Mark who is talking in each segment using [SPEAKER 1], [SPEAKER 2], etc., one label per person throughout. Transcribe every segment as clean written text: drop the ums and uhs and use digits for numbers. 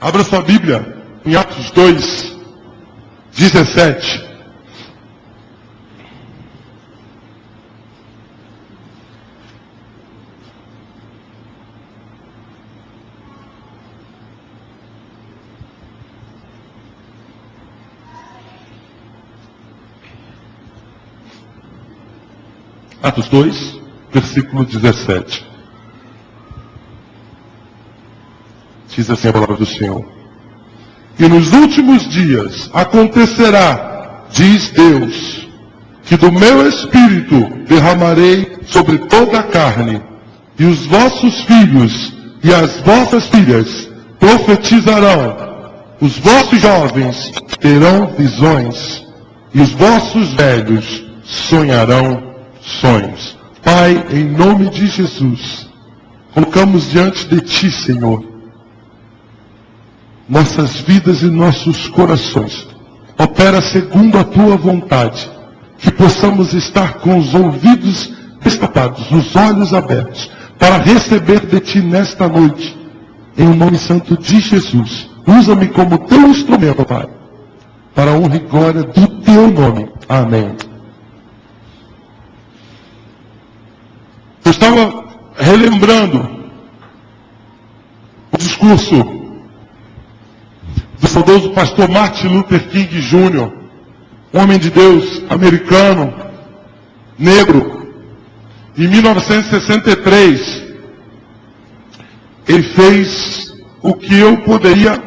[SPEAKER 1] Abra sua Bíblia em Atos 2, 17. Atos 2, versículo 17. Diz assim a palavra do Senhor. E nos últimos dias acontecerá, diz Deus, que do meu Espírito derramarei sobre toda a carne, e os vossos filhos e as vossas filhas profetizarão, os vossos jovens terão visões, e os vossos velhos sonharão sonhos. Pai, em nome de Jesus, colocamos diante de Ti, Senhor, nossas vidas e nossos corações. Opera segundo a Tua vontade, que possamos estar com os ouvidos destapados, os olhos abertos, para receber de Ti nesta noite, em nome santo de Jesus. Usa-me como Teu instrumento, Pai, para a honra e glória do Teu nome. Amém. Eu estava relembrando o discurso do saudoso pastor Martin Luther King Jr., homem de Deus americano, negro. Em 1963, ele fez o que eu poderia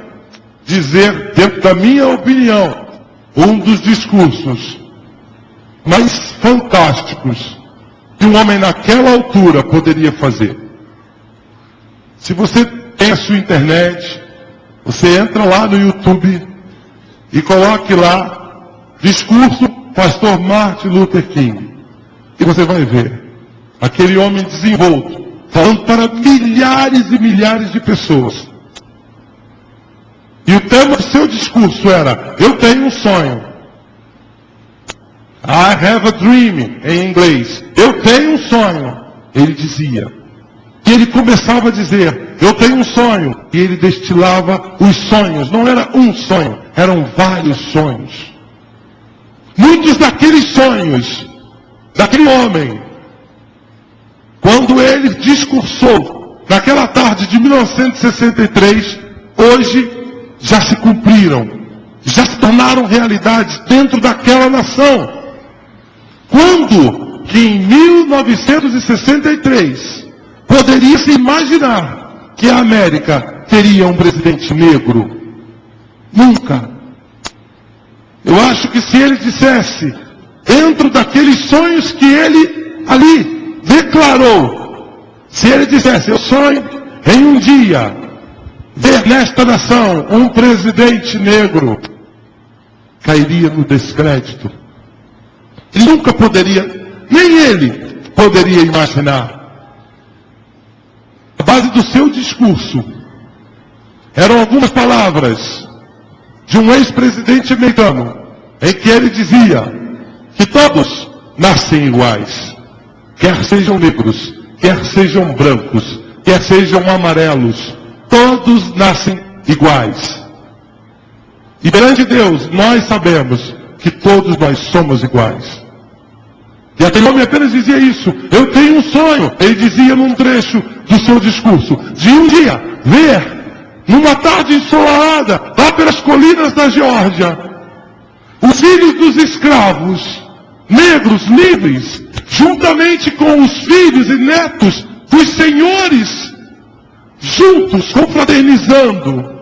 [SPEAKER 1] dizer, dentro da minha opinião, um dos discursos mais fantásticos que um homem naquela altura poderia fazer. Se você tem a sua internet, você entra lá no YouTube e coloque lá discurso pastor Martin Luther King. E você vai ver aquele homem desenvolto, falando para milhares e milhares de pessoas. E o tema do seu discurso era: eu tenho um sonho. I have a dream, em inglês. Eu tenho um sonho, ele dizia. E ele começava a dizer: eu tenho um sonho. E ele destilava os sonhos. Não era um sonho, eram vários sonhos. Muitos daqueles sonhos, daquele homem, quando ele discursou, naquela tarde de 1963, hoje já se cumpriram. Já se tornaram realidade dentro daquela nação. Quando que em 1963 poderia-se imaginar que a América teria um presidente negro? Nunca. Eu acho que se ele dissesse, dentro daqueles sonhos que ele ali declarou, se ele dissesse: eu sonho em um dia ver nesta nação um presidente negro, cairia no descrédito. Ele nunca poderia, nem ele poderia imaginar. A base do seu discurso eram algumas palavras de um ex-presidente americano, em que ele dizia que todos nascem iguais, quer sejam negros, quer sejam brancos, quer sejam amarelos, todos nascem iguais. E perante Deus, nós sabemos que todos nós somos iguais. E aquele homem apenas dizia isso: eu tenho um sonho. Ele dizia num trecho do seu discurso, de um dia ver, numa tarde ensolarada, lá pelas colinas da Geórgia, os filhos dos escravos, negros, livres, juntamente com os filhos e netos dos senhores, juntos, confraternizando,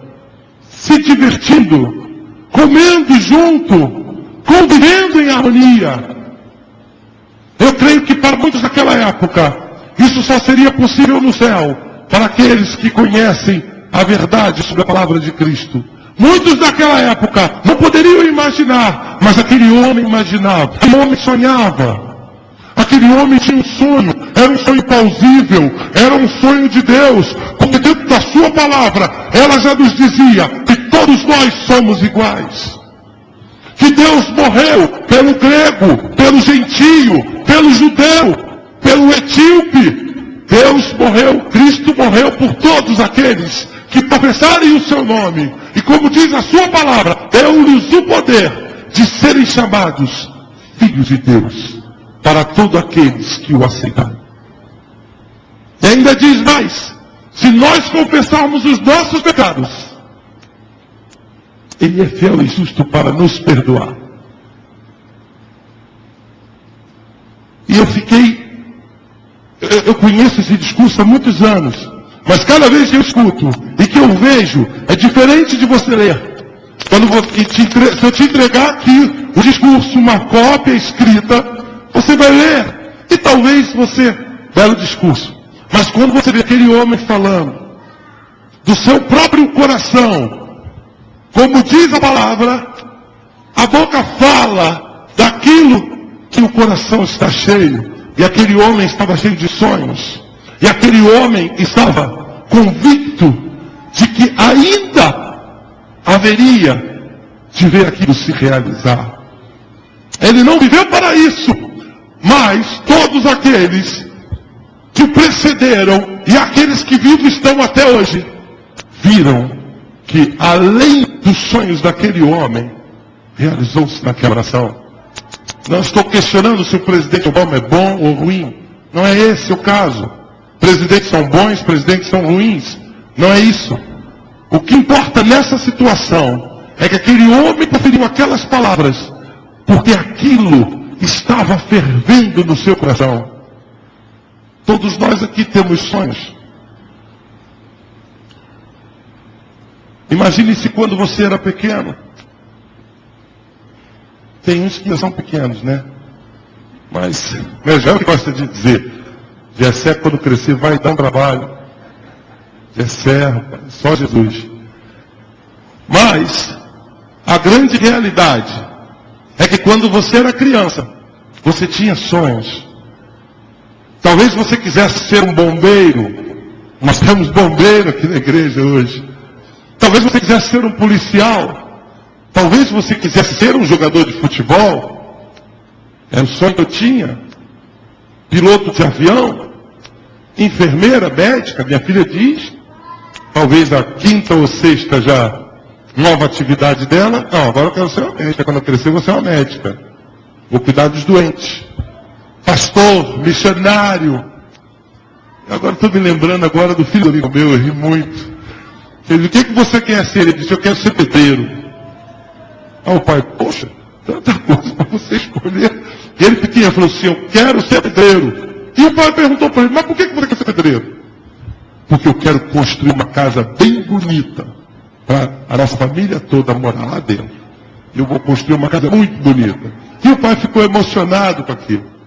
[SPEAKER 1] se divertindo, comendo junto, convivendo em harmonia. Eu creio que para muitos daquela época, isso só seria possível no céu, para aqueles que conhecem a verdade sobre a palavra de Cristo. Muitos daquela época não poderiam imaginar, mas aquele homem imaginava, aquele homem sonhava. Aquele homem tinha um sonho, era um sonho plausível, era um sonho de Deus, porque dentro da sua palavra, ela já nos dizia que todos nós somos iguais. Que Deus morreu pelo grego, pelo gentio, pelo judeu, pelo etíope. Deus morreu, Cristo morreu por todos aqueles que professarem o seu nome, e como diz a sua palavra, deu-lhes o poder de serem chamados filhos de Deus, para todos aqueles que o aceitaram. E ainda diz mais, se nós confessarmos os nossos pecados, Ele é fiel e justo para nos perdoar. E eu conheço esse discurso há muitos anos, mas cada vez que eu escuto e que eu vejo, é diferente de você ler. Se eu te entregar aqui o discurso, uma cópia escrita, você vai ler, e talvez belo discurso. Mas quando você vê aquele homem falando do seu próprio coração, como diz a palavra, a boca fala daquilo que o coração está cheio, e aquele homem estava cheio de sonhos, e aquele homem estava convicto de que ainda haveria de ver aquilo se realizar. Ele não viveu para isso, mas todos aqueles que o precederam e aqueles que vivos estão até hoje, viram que além dos sonhos daquele homem, realizou-se naquela oração. Não estou questionando se o presidente Obama é bom ou ruim. Não é esse o caso. Presidentes são bons, presidentes são ruins. Não é isso. O que importa nessa situação é que aquele homem proferiu aquelas palavras, porque aquilo estava fervendo no seu coração. Todos nós aqui temos sonhos. Imagine-se quando você era pequeno. Tem uns que são pequenos, né? Mas já é o que gosta de dizer. Jessé, quando crescer, vai dar um trabalho. Jessé, só Jesus. Mas a grande realidade é que quando você era criança, você tinha sonhos. Talvez você quisesse ser um bombeiro. Nós temos bombeiro aqui na igreja hoje. Talvez você quisesse ser um policial. Talvez você quisesse ser um jogador de futebol. Era o sonho que eu tinha. Piloto de avião. Enfermeira, médica, minha filha diz. Talvez a quinta ou sexta já nova atividade dela. Não, agora eu quero ser uma médica. Quando eu crescer, eu vou ser uma médica. Vou cuidar dos doentes. Pastor, missionário. Agora estou me lembrando agora do filho do amigo meu, eu ri muito. Ele disse, o que você quer ser? Ele disse, eu quero ser pedreiro. O pai, poxa, tanta coisa para você escolher. E ele pequeno falou assim, eu quero ser pedreiro. E o pai perguntou para ele, mas por que você quer ser pedreiro? Porque eu quero construir uma casa bem bonita, para a nossa família toda morar lá dentro. Eu vou construir uma casa muito bonita. E o pai ficou emocionado com aquilo.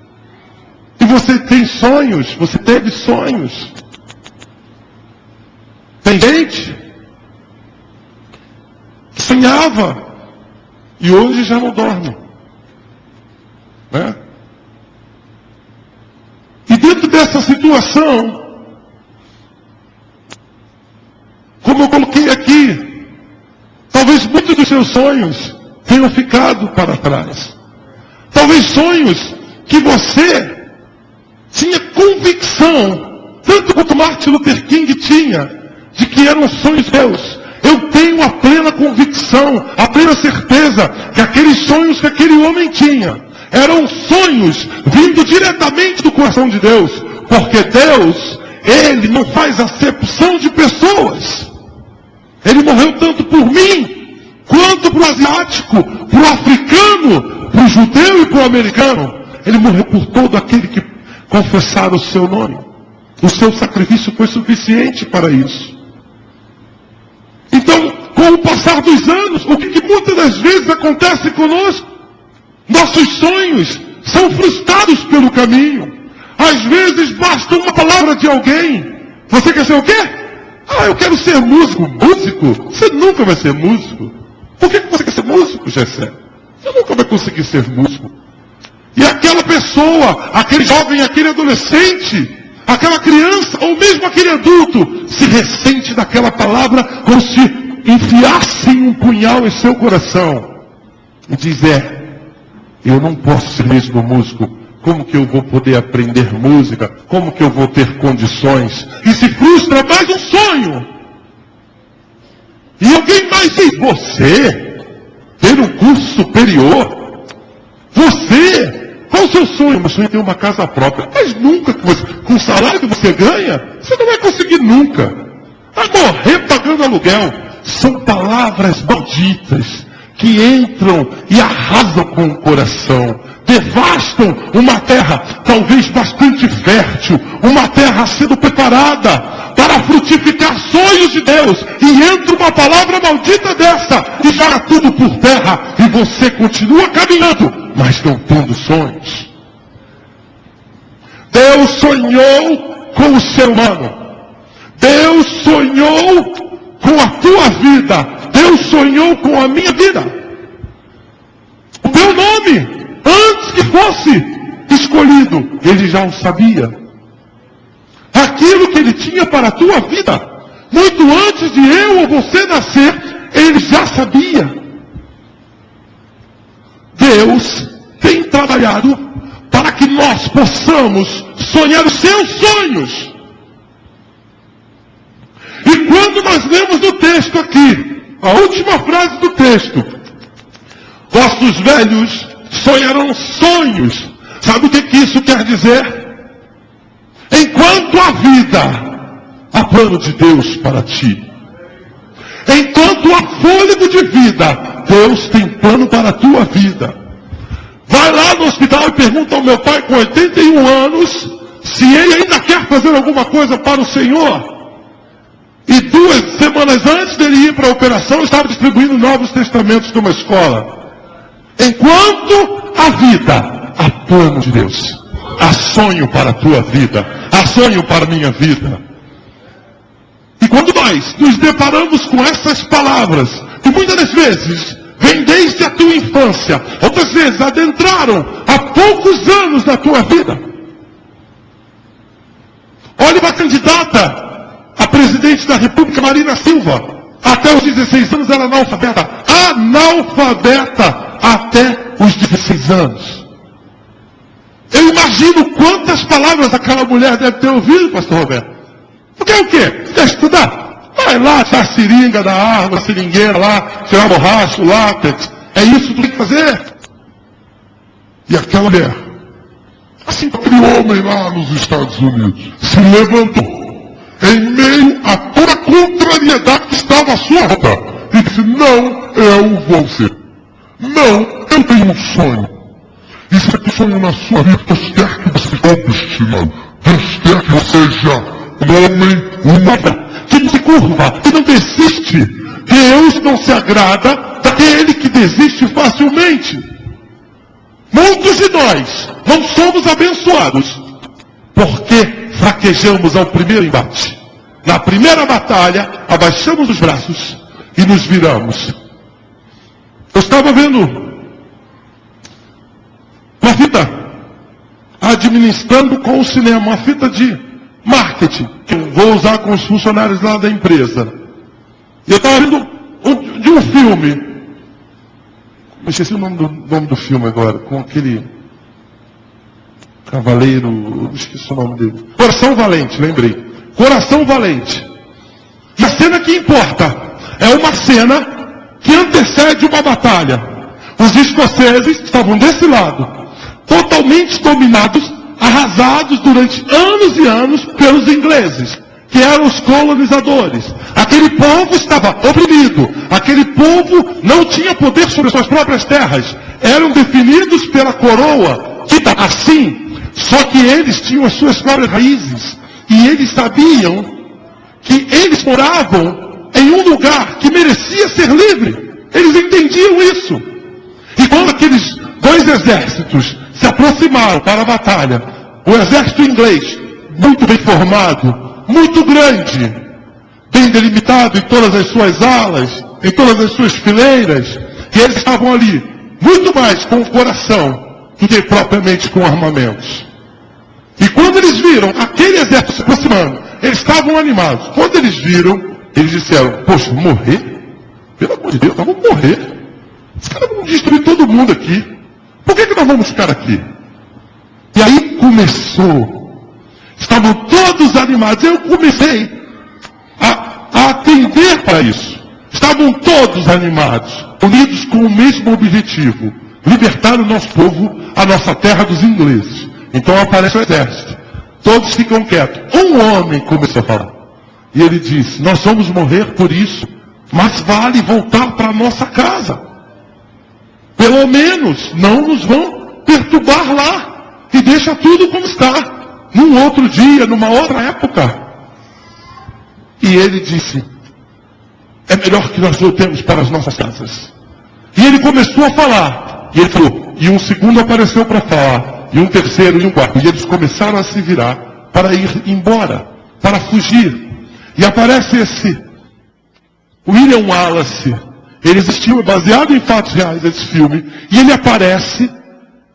[SPEAKER 1] E você tem sonhos, você teve sonhos. Tem gente que sonhava e hoje já não dorme. Né? E dentro dessa situação, como eu coloquei aqui, talvez muitos dos seus sonhos tenham ficado para trás. Talvez sonhos que você tinha convicção, tanto quanto Martin Luther King tinha, de que eram sonhos de Deus. Eu tenho a plena convicção, a plena certeza que aqueles sonhos que aquele homem tinha eram sonhos vindo diretamente do coração de Deus, porque Deus, Ele não faz acepção de pessoas. Ele morreu tanto por mim, quanto para o asiático, para o africano, para o judeu e para o americano. Ele morreu por todo aquele que confessar o seu nome. O seu sacrifício foi suficiente para isso. Então, com o passar dos anos, o que muitas das vezes acontece conosco? Nossos sonhos são frustrados pelo caminho. Às vezes basta uma palavra de alguém. Você quer ser o quê? Eu quero ser músico. Músico? Você nunca vai ser músico. Por que você quer ser músico, Jessé? Você nunca vai conseguir ser músico. E aquela pessoa, aquele jovem, aquele adolescente, aquela criança, ou mesmo aquele adulto, se ressente daquela palavra como se enfiassem um punhal em seu coração. E diz, eu não posso ser mesmo músico. Como que eu vou poder aprender música? Como que eu vou ter condições? E se frustra mais um sonho. E alguém mais diz, você ter um curso superior, você, qual o seu sonho? Meu sonho é ter uma casa própria. Mas nunca, com o salário que você ganha, você não vai conseguir nunca. Vai morrer pagando aluguel. São palavras malditas que entram e arrasam com o coração. Devastam uma terra talvez bastante fértil, uma terra sendo preparada para frutificar sonhos de Deus, e entra uma palavra maldita dessa e joga tudo por terra, e você continua caminhando, mas não tendo sonhos. Deus sonhou com o ser humano. Deus sonhou com a tua vida. Deus sonhou com a minha vida. O meu nome, antes que fosse escolhido, Ele já o sabia. Aquilo que Ele tinha para a tua vida, muito antes de eu ou você nascer, Ele já sabia. Deus tem trabalhado para que nós possamos sonhar os seus sonhos. E quando nós lemos no texto aqui, a última frase do texto, vossos velhos sonharão sonhos. Sabe o que isso quer dizer? Enquanto há vida, há plano de Deus para ti. Enquanto há fôlego de vida, Deus tem plano para a tua vida. Vai lá no hospital e pergunta ao meu pai com 81 anos se ele ainda quer fazer alguma coisa para o Senhor. E 2 semanas antes dele ir para a operação, estava distribuindo Novos Testamentos numa escola. Enquanto há vida, há plano de Deus. Há sonho para a tua vida. Há sonho para a minha vida. E quando nós nos deparamos com essas palavras, que muitas das vezes vêm desde a tua infância, outras vezes adentraram há poucos anos da tua vida. Olha uma candidata a presidente da República, Marina Silva. Até os 16 anos era analfabeta. Analfabeta até os 16 anos. Eu imagino quantas palavras aquela mulher deve ter ouvido, pastor Roberto. Porque é o quê? Quer estudar? Vai lá, tirar a seringa da árvore, a seringueira lá, tirar borracha, o látex. É isso que tu tem que fazer. E aquela mulher, assim como aquele homem lá nos Estados Unidos, se levantou em meio a toda a contrariedade que estava à sua volta, e disse, não, eu vou ser. Não, eu tenho um sonho. E se é sonho na sua vida, Deus quer que você seja obstinado. Deus quer que você seja um homem, uma que não se curva, que não desiste. Deus não se agrada daquele que desiste facilmente. Muitos de nós não somos abençoados porque fraquejamos ao primeiro embate. Na primeira batalha, abaixamos os braços e nos viramos. Eu estava vendo uma fita administrando com o cinema, uma fita de marketing, que eu vou usar com os funcionários lá da empresa. E eu estava vendo de um filme. Eu esqueci o nome do filme agora, com aquele cavaleiro, esqueci o nome dele. Coração Valente, lembrei. Coração Valente. E a cena que importa é uma cena que antecede uma batalha. Os escoceses estavam desse lado, totalmente dominados, arrasados durante anos e anos pelos ingleses, que eram os colonizadores. Aquele povo estava oprimido. Aquele povo não tinha poder sobre suas próprias terras. Eram definidos pela coroa, dita assim. Só que eles tinham as suas próprias raízes. E eles sabiam que eles moravam em um lugar que merecia ser livre. Eles entendiam isso. E quando aqueles 2 exércitos se aproximaram para a batalha, o exército inglês, muito bem formado, muito grande, bem delimitado em todas as suas alas, em todas as suas fileiras, e eles estavam ali, muito mais com o coração do que propriamente com armamentos. E quando eles viram aquele exército se aproximando, eles estavam animados. Quando eles viram, eles disseram, poxa, morrer? Pelo amor de Deus, nós vamos morrer. Os caras vão destruir todo mundo aqui. Por que nós vamos ficar aqui? E aí começou. Estavam todos animados. Eu comecei a atender para isso. estavam todos animados, unidos com o mesmo objetivo: libertar o nosso povo, a nossa terra dos ingleses. Então aparece o exército. Todos ficam quietos. Um homem começou a falar. E ele disse: nós vamos morrer por isso, mas vale voltar para a nossa casa. Pelo menos não nos vão perturbar lá. E deixa tudo como está. Num outro dia, numa outra época. E ele disse: é melhor que nós voltemos para as nossas casas. E ele começou a falar. E ele falou. E um segundo apareceu para falar. E um terceiro e um quarto. E eles começaram a se virar para ir embora. Para fugir. E aparece esse William Wallace. Ele existiu, baseado em fatos reais, esse filme. E ele aparece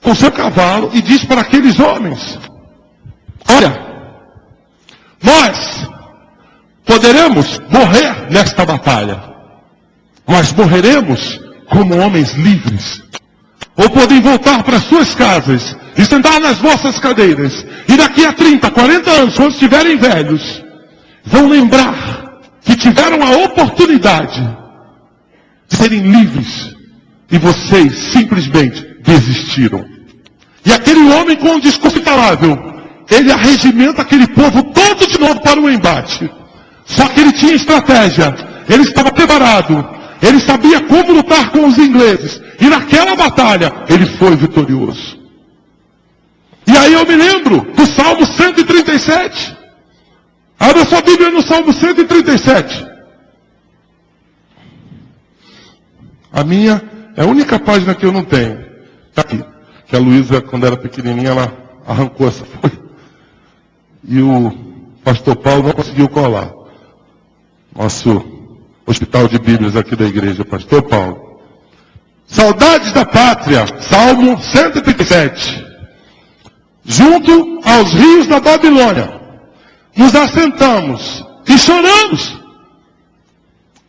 [SPEAKER 1] com seu cavalo e diz para aqueles homens: olha, nós poderemos morrer nesta batalha, mas morreremos como homens livres. Ou podem voltar para suas casas e sentar nas vossas cadeiras. E daqui a 30, 40 anos, quando estiverem velhos, vão lembrar que tiveram a oportunidade de serem livres. E vocês simplesmente desistiram. E aquele homem com um discurso imparável, ele arregimenta aquele povo todo de novo para o embate. Só que ele tinha estratégia. Ele estava preparado. Ele sabia como lutar com os ingleses. E naquela batalha, ele foi vitorioso. E aí eu me lembro do Salmo 137. Abra sua Bíblia no Salmo 137. A minha é a única página que eu não tenho. Está aqui. Que a Luísa, quando era pequenininha, ela arrancou essa folha. E o pastor Paulo não conseguiu colar. Nosso hospital de Bíblias aqui da igreja, pastor Paulo. Saudades da pátria, Salmo 137. Junto aos rios da Babilônia, nos assentamos e choramos,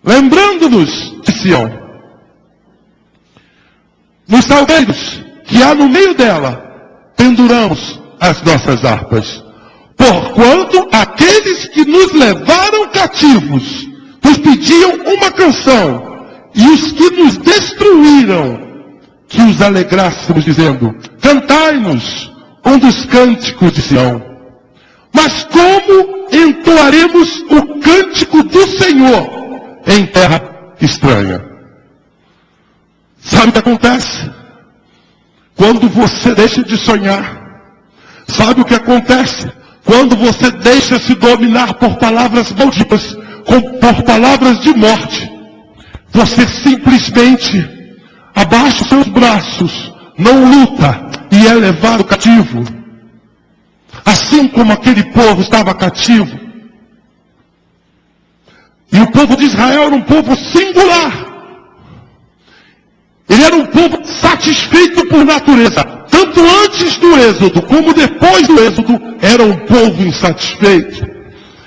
[SPEAKER 1] lembrando-nos de Sião. Nos salgueiros que há no meio dela, penduramos as nossas harpas. Porquanto aqueles que nos levaram cativos nos pediam uma canção, e os que nos destruíram, que os alegrássemos, dizendo: cantai-nos um dos cânticos de Sião. Mas como entoaremos o cântico do Senhor em terra estranha? Sabe o que acontece? Quando você deixa de sonhar. Sabe o que acontece? Quando você deixa se dominar por palavras malditas, por palavras de morte. Você simplesmente abaixa os seus braços, não luta e é levado cativo. Assim como aquele povo estava cativo. E o povo de Israel era um povo singular. Ele era um povo satisfeito por natureza. Tanto antes do êxodo como depois do êxodo, era um povo insatisfeito.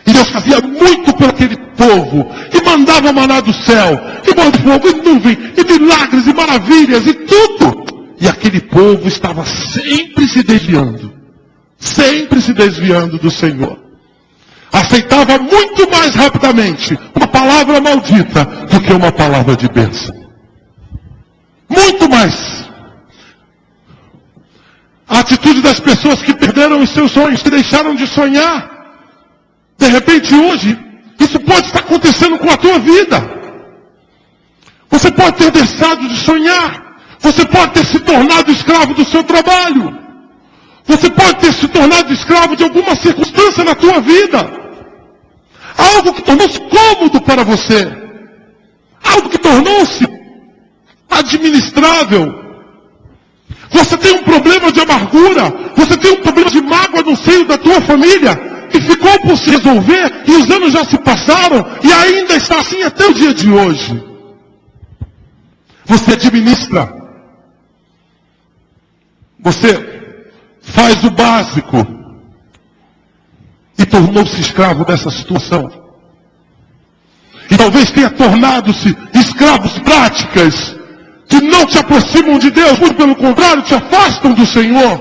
[SPEAKER 1] E Deus fazia muito por aquele povo. E mandava maná do céu. E mão de fogo, e nuvem, e milagres, e maravilhas, e tudo. E aquele povo estava sempre se desviando. Sempre se desviando do Senhor. Aceitava muito mais rapidamente uma palavra maldita do que uma palavra de bênção. Muito mais. A atitude das pessoas que perderam os seus sonhos, que deixaram de sonhar. De repente hoje, isso pode estar acontecendo com a tua vida. Você pode ter deixado de sonhar. Você pode ter se tornado escravo do seu trabalho. Você pode ter se tornado escravo de alguma circunstância na tua vida. Algo que tornou-se cômodo para você. Algo que tornou-se administrável. Você tem um problema de amargura. Você tem um problema de mágoa no seio da tua família. E ficou por se resolver. E os anos já se passaram. E ainda está assim até o dia de hoje. Você administra. Você faz o básico. E tornou-se escravo dessa situação. E talvez tenha tornado-se escravos de práticas que não te aproximam de Deus, muito pelo contrário, te afastam do Senhor.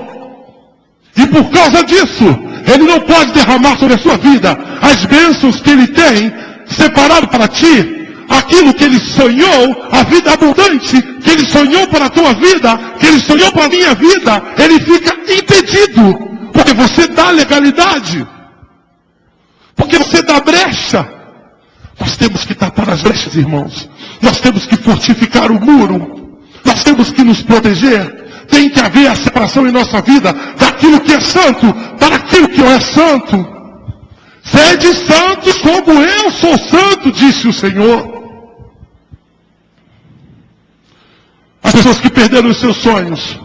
[SPEAKER 1] E por causa disso, Ele não pode derramar sobre a sua vida as bênçãos que Ele tem separado para ti, aquilo que ele sonhou, a vida abundante, que ele sonhou para a tua vida, que ele sonhou para a minha vida, ele fica impedido, porque você dá legalidade, porque você dá brecha. Nós temos que tapar as brechas, irmãos. Nós temos que fortificar o muro. Nós temos que nos proteger. Tem que haver a separação em nossa vida daquilo que é santo para aquilo que não é santo. Sede santos como eu sou santo, disse o Senhor. As pessoas que perderam os seus sonhos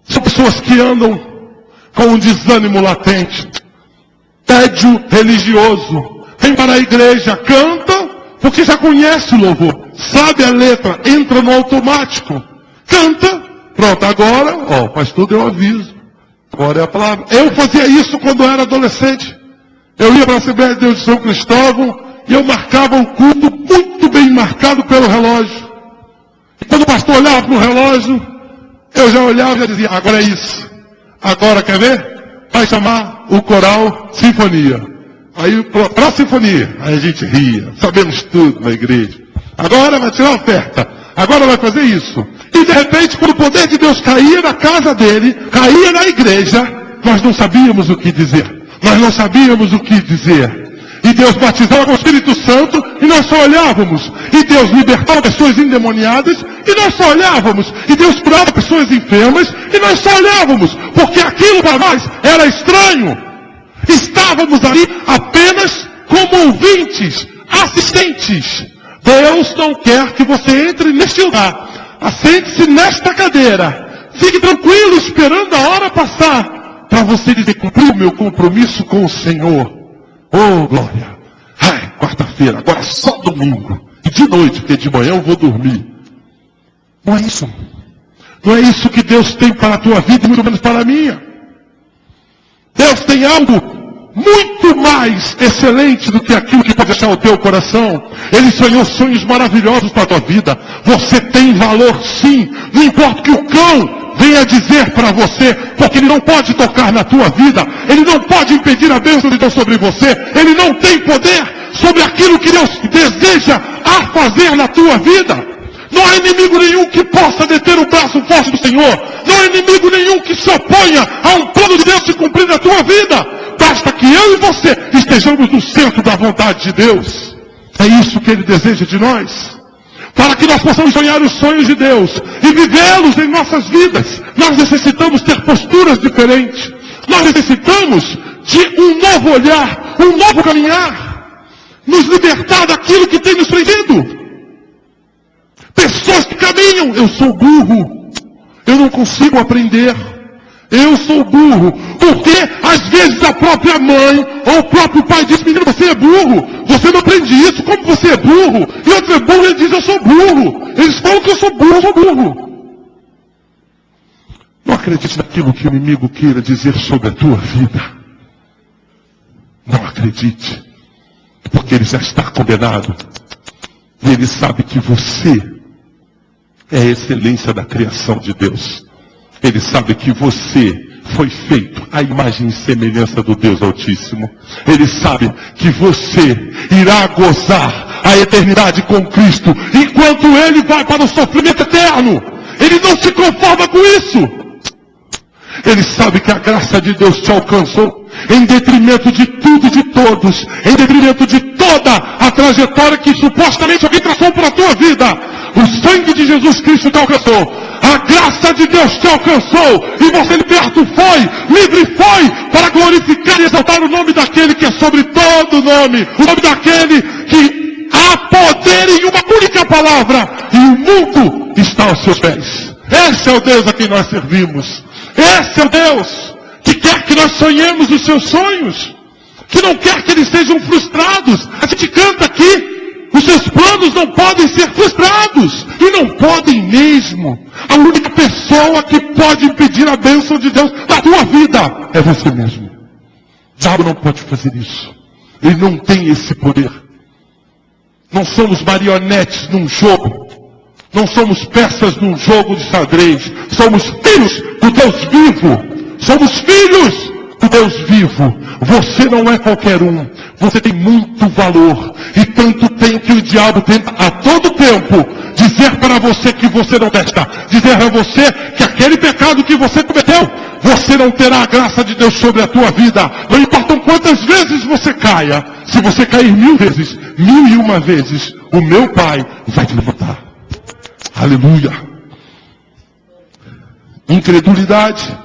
[SPEAKER 1] são pessoas que andam com um desânimo latente, tédio religioso. Vem para a igreja, canta, porque já conhece o louvor, sabe a letra, entra no automático, canta, pronto, agora, o pastor deu aviso, agora é a palavra. Eu fazia isso quando eu era adolescente. Eu ia para a Assembleia de Deus de São Cristóvão e eu marcava um culto muito bem marcado pelo relógio. E quando o pastor olhava para o relógio, eu já olhava e já dizia, agora é isso. Agora, quer ver? Vai chamar o coral Sinfonia. Aí, para a sinfonia, aí a gente ria, sabemos tudo na igreja. Agora vai tirar a oferta, agora vai fazer isso. E de repente, quando o poder de Deus caía na casa dele, caía na igreja, nós não sabíamos o que dizer. Nós não sabíamos o que dizer. E Deus batizava com o Espírito Santo, e nós só olhávamos. E Deus libertava pessoas endemoniadas, e nós só olhávamos. E Deus curava pessoas enfermas, e nós só olhávamos. Porque aquilo para nós era estranho. Estávamos ali apenas como ouvintes, assistentes. Deus não quer que você entre neste lugar. Assente-se nesta cadeira. Fique tranquilo, esperando a hora passar, para você dizer, cumpri o meu compromisso com o Senhor. Oh, glória. Ai, quarta-feira, agora é só domingo. E de noite, porque de manhã eu vou dormir. Não é isso. Não é isso que Deus tem para a tua vida, e muito menos para a minha. Deus tem algo muito mais excelente do que aquilo que pode achar o teu coração. Ele sonhou sonhos maravilhosos para a tua vida. Você tem valor sim. Não importa o que o cão venha dizer para você, porque ele não pode tocar na tua vida. Ele não pode impedir a bênção de Deus sobre você. Ele não tem poder sobre aquilo que Deus deseja a fazer na tua vida. Não há inimigo nenhum que possa deter o braço forte do Senhor. Não há inimigo nenhum que se oponha a um plano de Deus se cumprir na tua vida. Basta que eu e você estejamos no centro da vontade de Deus. É isso que Ele deseja de nós. Para que nós possamos sonhar os sonhos de Deus e vivê-los em nossas vidas, nós necessitamos ter posturas diferentes. Nós necessitamos de um novo olhar, um novo caminhar. Nos libertar daquilo que tem nos prendido. Pessoas que caminham, eu sou burro, eu não consigo aprender, eu sou burro, porque às vezes a própria mãe ou o próprio pai diz, menino, você é burro, você não aprende isso, como você é burro? E outro é burro, ele diz, eu sou burro, eles falam que eu sou burro. Não acredite naquilo que o inimigo queira dizer sobre a tua vida, não acredite, porque ele já está condenado, e ele sabe que você é a excelência da criação de Deus. Ele sabe que você foi feito à imagem e semelhança do Deus Altíssimo. Ele sabe que você irá gozar a eternidade com Cristo, enquanto Ele vai para o sofrimento eterno. Ele não se conforma com isso. Ele sabe que a graça de Deus te alcançou, em detrimento de tudo e de todos, em detrimento de toda a trajetória que supostamente alguém traçou para a tua vida. O sangue de Jesus Cristo te alcançou. A graça de Deus te alcançou. E você liberto foi, livre foi, para glorificar e exaltar o nome daquele que é sobre todo nome. O nome daquele que há poder em uma única palavra. E o mundo está aos seus pés. Esse é o Deus a quem nós servimos. Esse é o Deus que quer que nós sonhemos os seus sonhos. Que não quer que eles sejam frustrados. A gente canta aqui. Os seus planos não podem ser frustrados. E não podem mesmo. A única pessoa que pode impedir a bênção de Deus na tua vida é você mesmo. O diabo não pode fazer isso. Ele não tem esse poder. Não somos marionetes num jogo. Não somos peças num jogo de xadrez. Somos filhos do Deus vivo. Somos filhos do Deus vivo. Você não é qualquer um. você tem muito valor. E tanto tem que o diabo tenta a todo tempo dizer para você que você não presta. Dizer a você que aquele pecado que você cometeu, você não terá a graça de Deus sobre a tua vida. Não importa quantas vezes você caia. Se você cair 1000 vezes, 1001 vezes, o meu Pai vai te levantar. Aleluia. Incredulidade.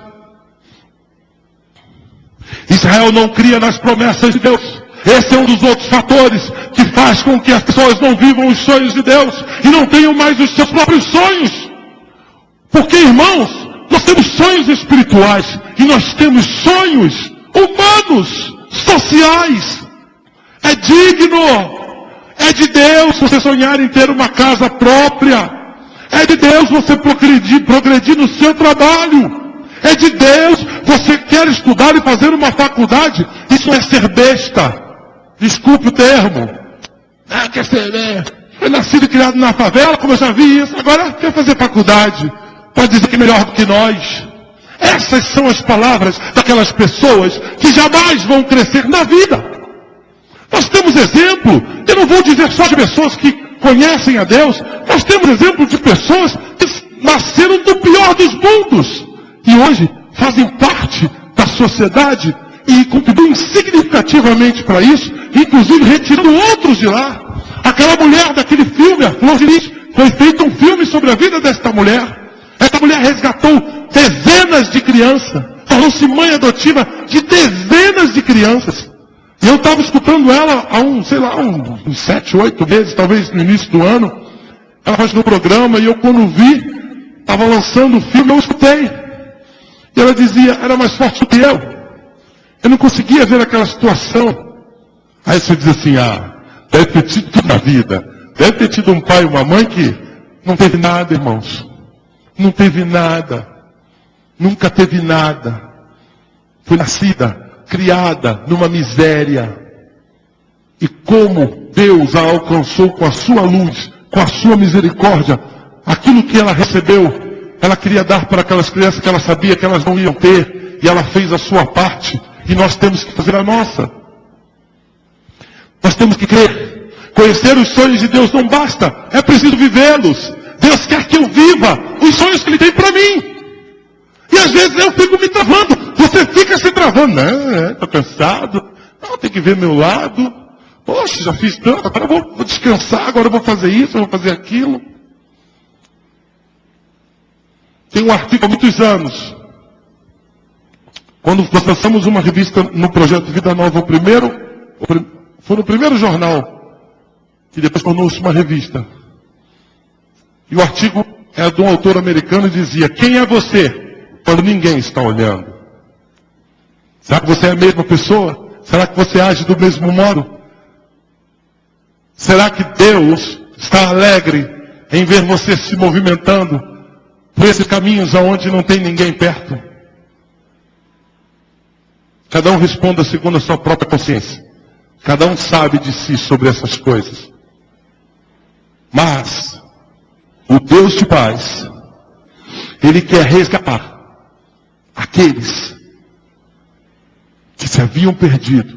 [SPEAKER 1] Israel não cria nas promessas de Deus. Esse é um dos outros fatores que faz com que as pessoas não vivam os sonhos de Deus e não tenham mais os seus próprios sonhos. Porque, irmãos, nós temos sonhos espirituais e nós temos sonhos humanos, sociais. É digno, é de Deus você sonhar em ter uma casa própria. É de Deus você progredir no seu trabalho. É de Deus você quer estudar e fazer uma faculdade. Isso é ser besta. Desculpe o termo. Quer ser, foi nascido e criado na favela, como eu já vi isso. Agora quer fazer faculdade. Pode dizer que é melhor do que nós. Essas são as palavras daquelas pessoas que jamais vão crescer na vida. Nós temos exemplo, eu não vou dizer só de pessoas que conhecem a Deus, nós temos exemplo de pessoas que nasceram do pior dos mundos e hoje fazem parte da sociedade e contribuem significativamente para isso, inclusive retirando outros de lá. Aquela mulher daquele filme, a Flor de Lis, foi feito um filme sobre a vida desta mulher. Esta mulher resgatou dezenas de crianças, tornou-se mãe adotiva de dezenas de crianças. E eu estava escutando ela há uns 7, 8 meses, talvez no início do ano. Ela faz no programa e eu quando vi, estava lançando o filme, eu escutei. E ela dizia, era mais forte do que eu. Eu não conseguia ver aquela situação. Aí você diz assim, deve ter tido tudo na vida. Deve ter tido um pai e uma mãe que não teve nada, irmãos. Não teve nada. Nunca teve nada. Foi nascida, criada numa miséria. E como Deus a alcançou com a sua luz, com a sua misericórdia, aquilo que ela recebeu, ela queria dar para aquelas crianças que ela sabia que elas não iam ter. E ela fez a sua parte. E nós temos que fazer a nossa. Nós temos que crer. Conhecer os sonhos de Deus não basta. É preciso vivê-los. Deus quer que eu viva os sonhos que Ele tem para mim. E às vezes eu fico me travando. Você fica se travando. Não, estou cansado. Não, tem que ver meu lado. Poxa, já fiz tanto. Agora eu vou descansar. Agora eu vou fazer isso, eu vou fazer aquilo. Tem um artigo há muitos anos. Quando nós lançamos uma revista no projeto Vida Nova, foi no primeiro jornal, que depois tornou-se uma revista. E o artigo é de um autor americano e dizia, quem é você quando ninguém está olhando? Será que você é a mesma pessoa? Será que você age do mesmo modo? Será que Deus está alegre em ver você se movimentando por esses caminhos aonde não tem ninguém perto? Cada um responda segundo a sua própria consciência. Cada um sabe de si sobre essas coisas. Mas, o Deus de paz, Ele quer resgatar aqueles que se haviam perdido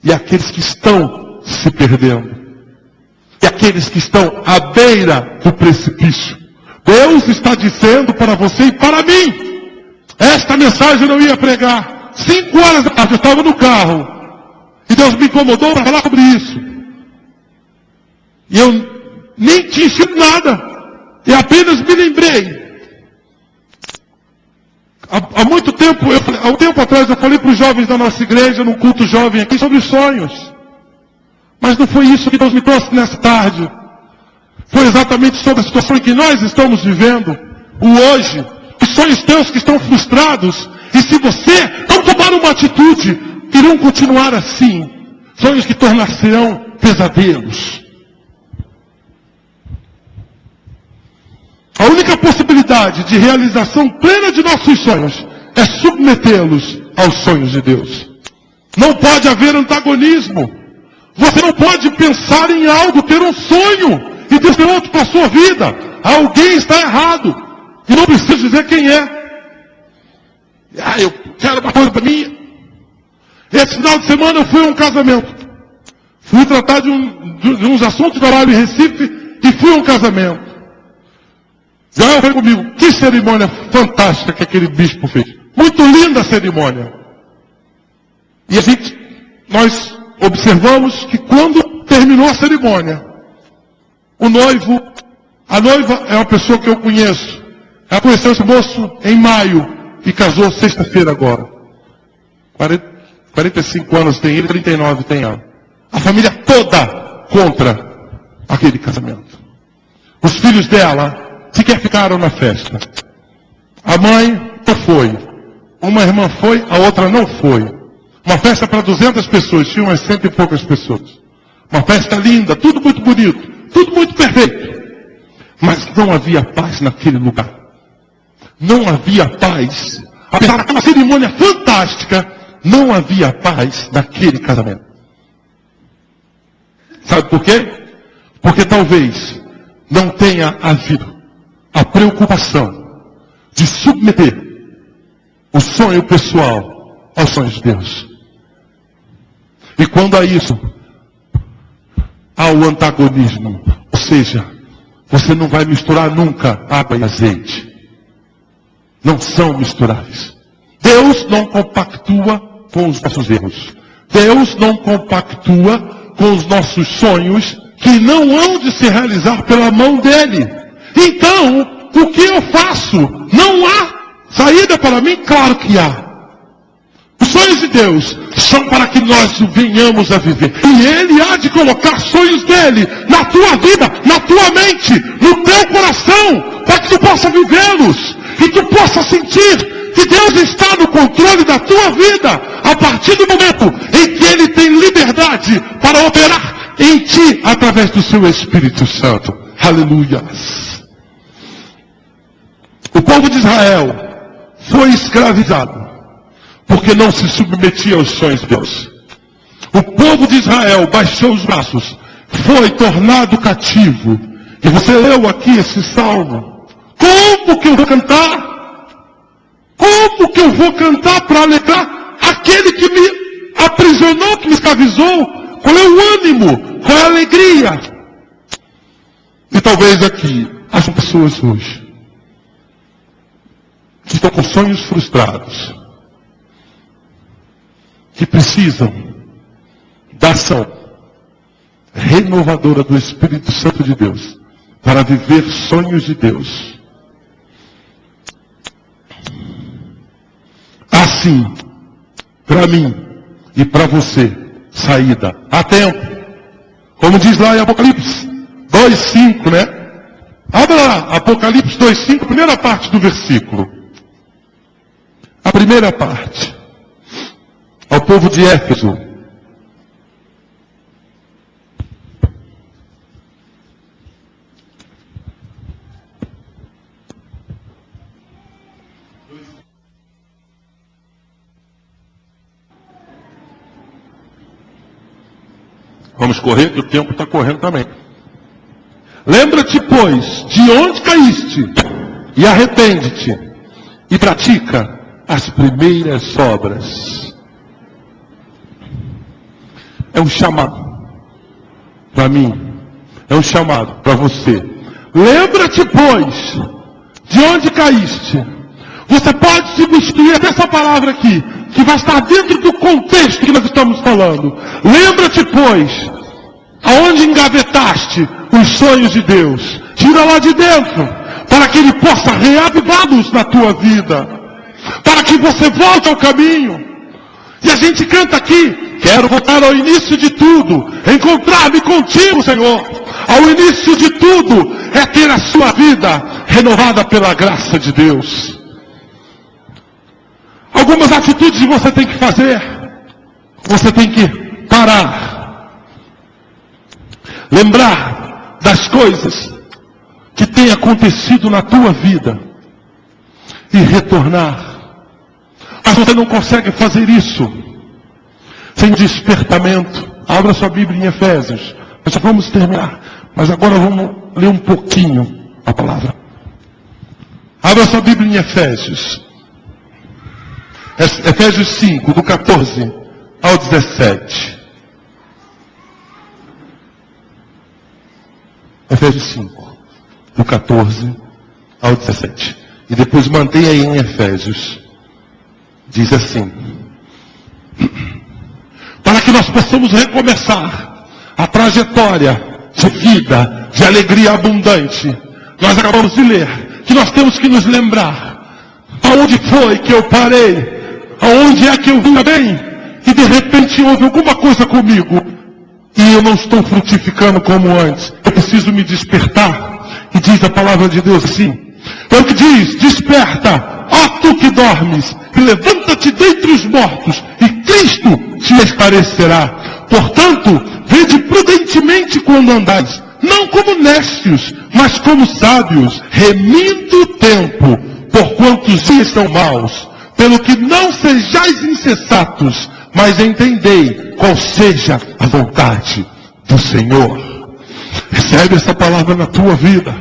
[SPEAKER 1] e aqueles que estão se perdendo. E aqueles que estão à beira do precipício. Deus está dizendo para você e para mim, esta mensagem eu não ia pregar. 5 horas da tarde eu estava no carro. E Deus me incomodou para falar sobre isso. E eu nem tinha sido nada. E apenas me lembrei. Há muito tempo, há um tempo atrás eu falei para os jovens da nossa igreja, num culto jovem aqui, sobre sonhos. Mas não foi isso que Deus me trouxe nessa tarde. Foi exatamente sobre a situação em que nós estamos vivendo. O hoje. Os sonhos teus que estão frustrados. E se você não tomar uma atitude, irão continuar assim. Sonhos que tornar-se-ão pesadelos. A única possibilidade de realização plena de nossos sonhos é submetê-los aos sonhos de Deus. Não pode haver antagonismo. Você não pode pensar em algo, ter um sonho, e Deus tem outro para a sua vida. Alguém está errado. E não precisa dizer quem é. Eu quero uma coisa para mim. Esse final de semana eu fui a um casamento. Fui tratar de uns assuntos de trabalho em Recife e fui a um casamento. Gael foi comigo. Que cerimônia fantástica que aquele bispo fez. Muito linda a cerimônia. E nós observamos que quando terminou a cerimônia, a noiva é uma pessoa que eu conheço. Ela conheceu esse moço em maio e casou sexta-feira agora. 45 anos tem ele, 39 tem ela. A família toda contra aquele casamento. Os filhos dela sequer ficaram na festa. A mãe não foi. Uma irmã foi, a outra não foi. Uma festa para 200 pessoas, tinha umas 100 e poucas pessoas. Uma festa linda, tudo muito bonito, tudo muito perfeito. Mas não havia paz naquele lugar. Não havia paz. Apesar daquela cerimônia fantástica, não havia paz naquele casamento. Sabe por quê? Porque talvez não tenha havido a preocupação de submeter o sonho pessoal aos sonhos de Deus. E quando há isso, há o antagonismo. Ou seja, você não vai misturar nunca água e azeite. Não são misturáveis. Deus não compactua com os nossos erros. Deus não compactua com os nossos sonhos que não hão de se realizar pela mão dele. Então, o que eu faço? Não há saída para mim? Claro que há. Os sonhos de Deus são para que nós venhamos a viver. E Ele há de colocar sonhos dele na tua vida, na tua mente, no teu coração, para que tu possa vivê-los. E tu possa sentir que Deus está no controle da tua vida, a partir do momento em que Ele tem liberdade para operar em ti, através do seu Espírito Santo. Aleluia. O povo de Israel foi escravizado porque não se submetia aos sonhos de Deus. O povo de Israel baixou os braços, foi tornado cativo. E você leu aqui esse salmo. Como que eu vou cantar? Como que eu vou cantar para alegrar aquele que me aprisionou, que me escravizou? Qual é o ânimo? Qual é a alegria? E talvez aqui haja pessoas hoje que estão com sonhos frustrados, que precisam da ação renovadora do Espírito Santo de Deus para viver sonhos de Deus. Assim, para mim e para você, saída. Há tempo. Como diz lá em Apocalipse 2:5, né? Abra lá, Apocalipse 2:5, primeira parte do versículo. A primeira parte. Ao povo de Éfeso. Vamos correr, que o tempo está correndo também. Lembra-te, pois, de onde caíste, e arrepende-te, e pratica as primeiras obras. É um chamado para mim, é um chamado para você. Lembra-te, pois, de onde caíste. Você pode substituir até essa palavra aqui, que vai estar dentro do contexto que nós estamos falando. Lembra-te, pois, aonde engavetaste os sonhos de Deus. Tira lá de dentro, para que Ele possa reavivá-los na tua vida. Para que você volte ao caminho. E a gente canta aqui, quero voltar ao início de tudo, encontrar-me contigo, Senhor. Ao início de tudo é ter a sua vida renovada pela graça de Deus. Algumas atitudes você tem que fazer. Você tem que parar. Lembrar das coisas que têm acontecido na tua vida. E retornar. Mas você não consegue fazer isso sem despertamento. Abra sua Bíblia em Efésios. Nós já vamos terminar. Mas agora vamos ler um pouquinho a palavra. Abra sua Bíblia em Efésios. Efésios 5, do 14 ao 17. Efésios 5, do 14 ao 17. E depois mantenha aí em Efésios. Diz assim: para que nós possamos recomeçar a trajetória de vida, de alegria abundante, nós acabamos de ler que nós temos que nos lembrar aonde foi que eu parei, aonde é que eu vinha bem, e de repente houve alguma coisa comigo, e eu não estou frutificando como antes. Eu preciso me despertar. E diz a palavra de Deus assim, é o que diz: desperta, ó tu que dormes, e levanta-te dentre os mortos, e Cristo te esclarecerá. Portanto, vede prudentemente quando andais, não como néscios, mas como sábios, remindo o tempo, porquanto os dias são maus. Pelo que não sejais insensatos, mas entendei qual seja a vontade do Senhor. Recebe essa palavra na tua vida.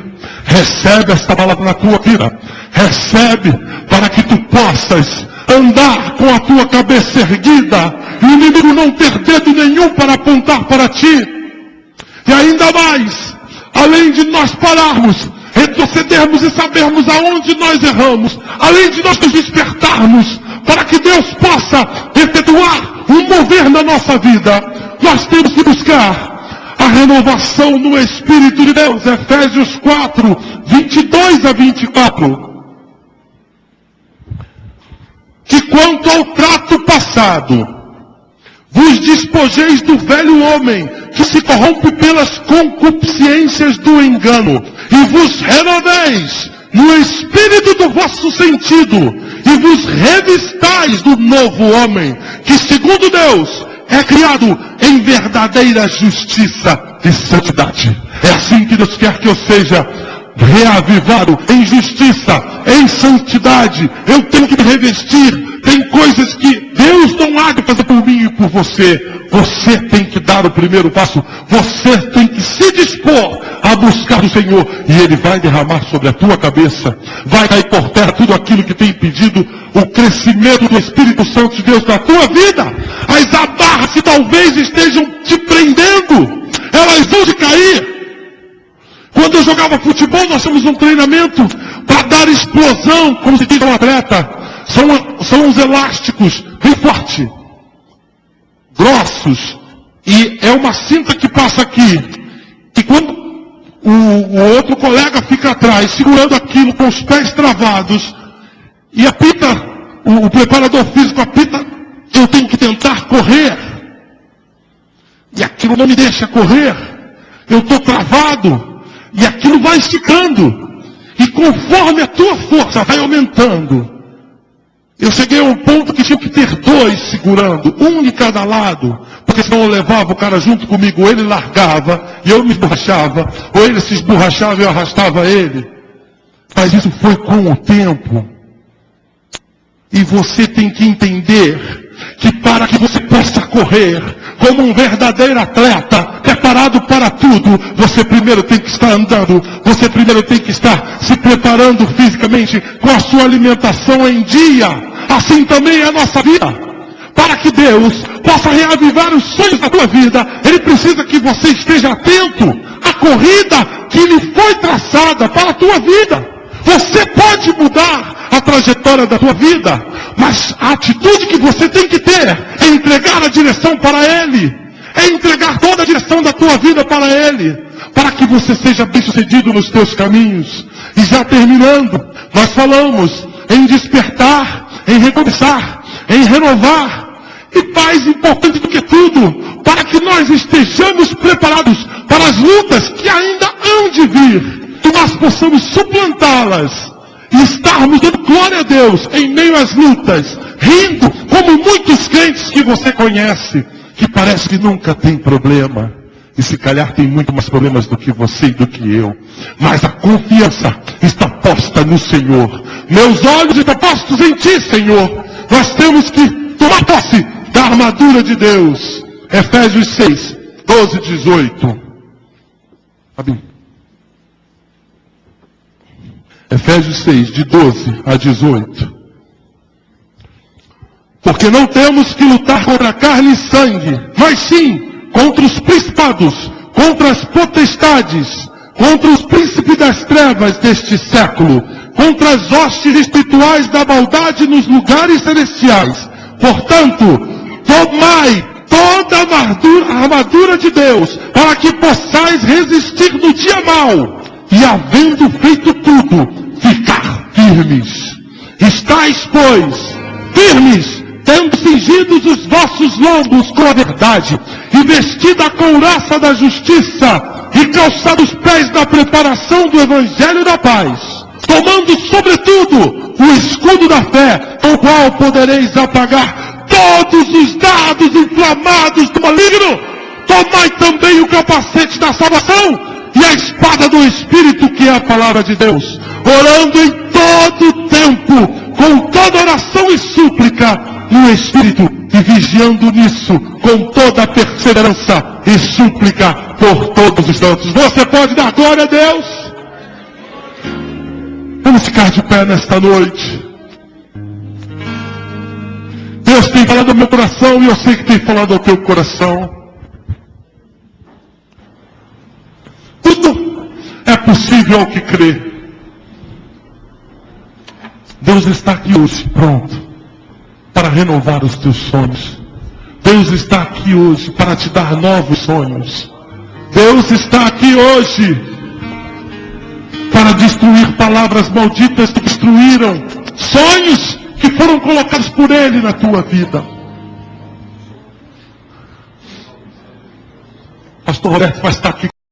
[SPEAKER 1] Recebe essa palavra na tua vida. Recebe para que tu possas andar com a tua cabeça erguida e o inimigo não ter dedo nenhum para apontar para ti. E ainda mais, além de nós pararmos, retrocedermos e sabermos aonde nós erramos, além de nós nos despertarmos para que Deus possa efetuar um mover na nossa vida, nós temos que buscar a renovação no Espírito de Deus. Efésios 4, 22 a 24. Que quanto ao trato passado, vos despojeis do velho homem, que se corrompe pelas concupiscências do engano, e vos renoveis no espírito do vosso sentido, e vos revistais do novo homem, que segundo Deus é criado em verdadeira justiça e santidade. É assim que Deus quer que eu seja reavivado em justiça, em santidade. Eu tenho que me revestir. Tem coisas que Deus não há de fazer por mim e por você. Você tem que dar o primeiro passo. Você tem que se dispor a buscar o Senhor. E Ele vai derramar sobre a tua cabeça. Vai cair por terra tudo aquilo que tem impedido o crescimento do Espírito Santo de Deus na tua vida. As amarras que talvez estejam te prendendo, elas vão te cair. Quando eu jogava futebol, nós tínhamos um treinamento para dar explosão, como se diz um atleta. São uns elásticos bem fortes, grossos, e é uma cinta que passa aqui. E quando o outro colega fica atrás, segurando aquilo com os pés travados, e apita, o preparador físico apita, eu tenho que tentar correr. E aquilo não me deixa correr. Eu estou travado. E aquilo vai esticando. E conforme a tua força vai aumentando, eu cheguei a um ponto que tinha que ter dois segurando, um de cada lado, porque senão eu levava o cara junto comigo, ou ele largava e eu me esborrachava, ou ele se esborrachava e eu arrastava ele. Mas isso foi com o tempo. E você tem que entender que para que você possa correr como um verdadeiro atleta, preparado para tudo, você primeiro tem que estar andando, você primeiro tem que estar se preparando fisicamente, com a sua alimentação em dia. Assim também é a nossa vida. Para que Deus possa reavivar os sonhos da tua vida, Ele precisa que você esteja atento à corrida que lhe foi traçada para a tua vida. Você pode mudar a trajetória da tua vida, mas a atitude que você tem que ter é entregar a direção para Ele. É entregar toda a direção da tua vida para Ele, para que você seja bem-sucedido nos teus caminhos. E já terminando, nós falamos em despertar, em recomeçar, em renovar. E mais importante do que tudo, para que nós estejamos preparados para as lutas que ainda hão de vir, que nós possamos suplantá-las e estarmos dando glória a Deus em meio às lutas, rindo como muitos crentes que você conhece, que parece que nunca tem problema, e se calhar tem muito mais problemas do que você e do que eu, mas a confiança está posta no Senhor. Meus olhos estão postos em Ti, Senhor. Nós temos que tomar posse da armadura de Deus. Efésios 6, 12 e 18. Efésios 6, de 12 a 18. Porque não temos que lutar contra carne e sangue, mas sim contra os principados, contra as potestades, contra os príncipes das trevas deste século, contra as hostes espirituais da maldade nos lugares celestiais. Portanto, tomai toda a armadura de Deus, para que possais resistir no dia mau, e havendo feito tudo, ficar firmes. Estais, pois, firmes, tendo cingidos os vossos lombos com a verdade, e vestida a couraça da justiça, e calçados os pés da preparação do evangelho da paz, tomando sobretudo o escudo da fé, com o qual podereis apagar todos os dardos inflamados do maligno. Tomai também o capacete da salvação e a espada do Espírito, que é a palavra de Deus, orando em todo o tempo, com toda oração e súplica no Espírito, e vigiando nisso com toda perseverança e súplica por todos os santos. Você pode dar glória a Deus? Vamos ficar de pé nesta noite. Deus tem falado ao meu coração, e eu sei que tem falado ao teu coração. Tudo é possível ao que crê. Deus está aqui hoje, pronto, para renovar os teus sonhos. Deus está aqui hoje para te dar novos sonhos. Deus está aqui hoje para destruir palavras malditas que destruíram sonhos que foram colocados por Ele na tua vida. Pastor Roberto vai estar aqui